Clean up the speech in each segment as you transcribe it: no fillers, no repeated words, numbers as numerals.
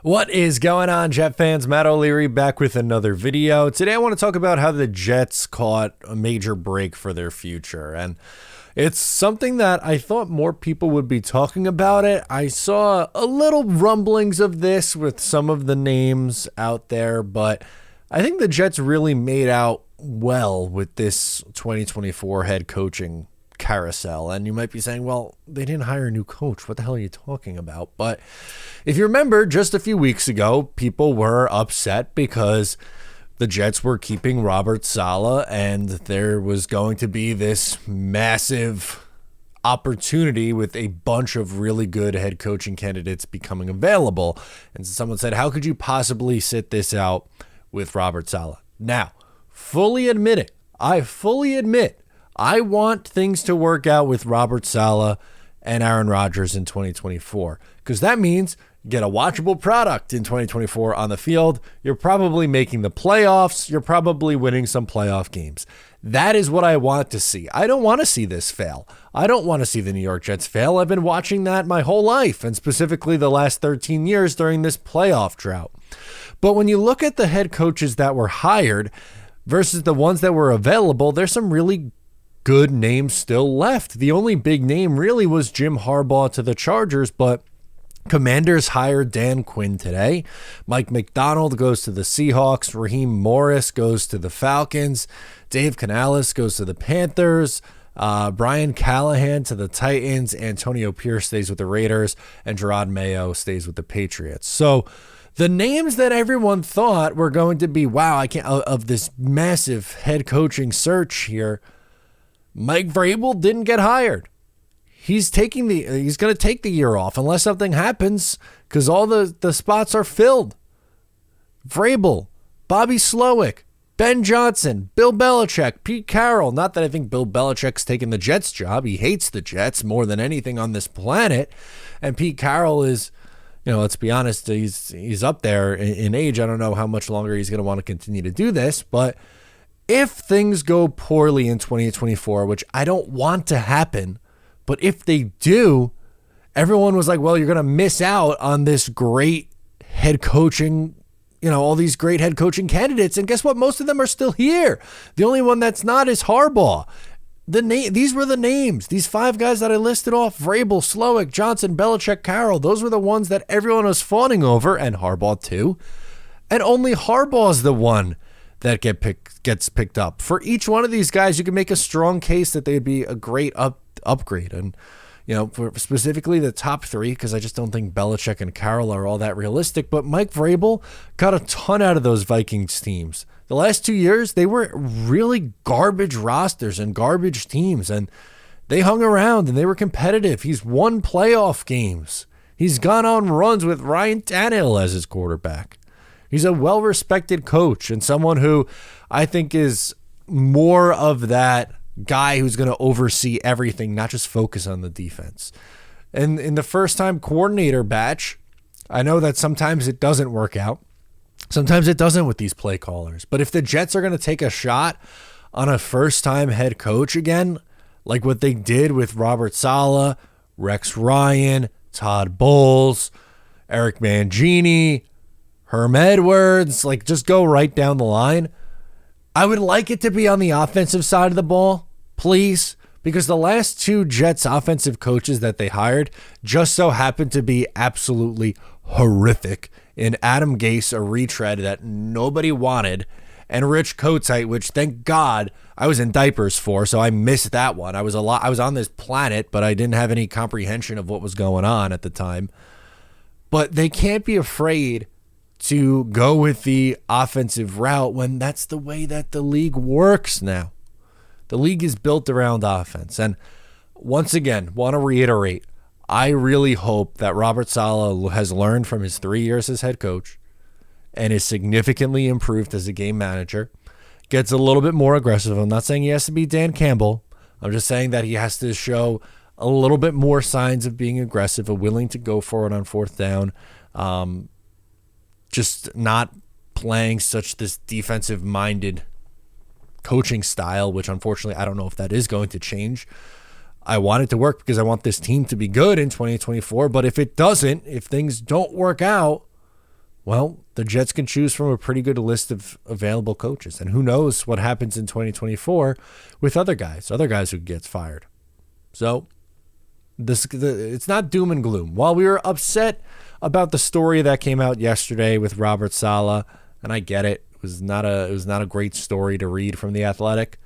What is going on, Jet fans? Matt O'Leary back with another video. Today I want to talk about how the Jets caught a major break for their future. And it's something that I thought more people would be talking about it. I saw a little rumblings of this with some of the names out there, but I think the Jets really made out well with this 2024 head coaching carousel. And you might be saying, well, they didn't hire a new coach. What the hell are you talking about? But if you remember, just a few weeks ago, people were upset because the Jets were keeping Robert Saleh and there was going to be this massive opportunity with a bunch of really good head coaching candidates becoming available. And someone said, how could you possibly sit this out with Robert Saleh? Now, I fully admit I want things to work out with Robert Saleh and Aaron Rodgers in 2024, because that means you get a watchable product in 2024 on the field. You're probably making the playoffs. You're probably winning some playoff games. That is what I want to see. I don't want to see this fail. I don't want to see the New York Jets fail. I've been watching that my whole life, and specifically the last 13 years during this playoff drought. But when you look at the head coaches that were hired versus the ones that were available, there's some really good names still left. The only big name really was Jim Harbaugh to the Chargers, but Commanders hired Dan Quinn today. Mike McDonald goes to the Seahawks. Raheem Morris goes to the Falcons. Dave Canales goes to the Panthers. Brian Callahan to the Titans. Antonio Pierce stays with the Raiders, and Gerard Mayo stays with the Patriots. So the names that everyone thought were going to be, of this massive head coaching search here, Mike Vrabel didn't get hired. He's going to take the year off unless something happens, because all the spots are filled. Vrabel, Bobby Slowick, Ben Johnson, Bill Belichick, Pete Carroll. Not that I think Bill Belichick's taking the Jets job. He hates the Jets more than anything on this planet. And Pete Carroll is, let's be honest, he's up there in age. I don't know how much longer he's going to want to continue to do this, but if things go poorly in 2024, which I don't want to happen, but if they do, everyone was like, well, you're going to miss out on this great head coaching, all these great head coaching candidates. And guess what? Most of them are still here. The only one that's not is Harbaugh. These were the names. These five guys that I listed off: Vrabel, Slowick, Johnson, Belichick, Carroll. Those were the ones that everyone was fawning over, and Harbaugh too. And only Harbaugh's the one that gets picked up. For each one of these guys, you can make a strong case that they'd be a great upgrade. And, for specifically the top three, because I just don't think Belichick and Carroll are all that realistic, but Mike Vrabel got a ton out of those Vikings teams. The last 2 years, they were really garbage rosters and garbage teams, and they hung around and they were competitive. He's won playoff games. He's gone on runs with Ryan Tannehill as his quarterback. He's a well-respected coach and someone who I think is more of that guy who's going to oversee everything, not just focus on the defense. And in the first-time coordinator batch, I know that sometimes it doesn't work out. Sometimes it doesn't with these play callers. But if the Jets are going to take a shot on a first-time head coach again, like what they did with Robert Saleh, Rex Ryan, Todd Bowles, Eric Mangini, Herm Edwards, just go right down the line. I would like it to be on the offensive side of the ball, please, because the last two Jets offensive coaches that they hired just so happened to be absolutely horrific. In Adam Gase, a retread that nobody wanted, and Rich Kotite, which thank God I was in diapers for, so I missed that one. I was on this planet, but I didn't have any comprehension of what was going on at the time. But they can't be afraid to go with the offensive route when that's the way that the league works now. The league is built around offense. And once again, want to reiterate, I really hope that Robert Saleh has learned from his 3 years as head coach and is significantly improved as a game manager, gets a little bit more aggressive. I'm not saying he has to be Dan Campbell. I'm just saying that he has to show a little bit more signs of being aggressive, of willing to go for it on fourth down, just not playing such this defensive-minded coaching style, which unfortunately I don't know if that is going to change. I want it to work because I want this team to be good in 2024, but if it doesn't, if things don't work out, well, the Jets can choose from a pretty good list of available coaches. And who knows what happens in 2024 with other guys who get fired. So it's not doom and gloom. While we were upset about the story that came out yesterday with Robert Saleh, and I get it, it was not a great story to read from The Athletic.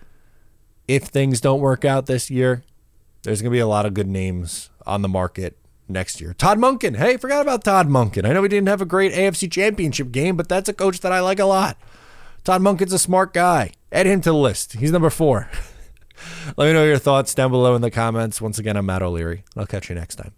If things don't work out this year, there's going to be a lot of good names on the market next year. Todd Monken. Hey, forgot about Todd Monken. I know he didn't have a great AFC Championship game, but that's a coach that I like a lot. Todd Monken's a smart guy. Add him to the list. He's number 4. Let me know your thoughts down below in the comments. Once again, I'm Matt O'Leary. I'll catch you next time.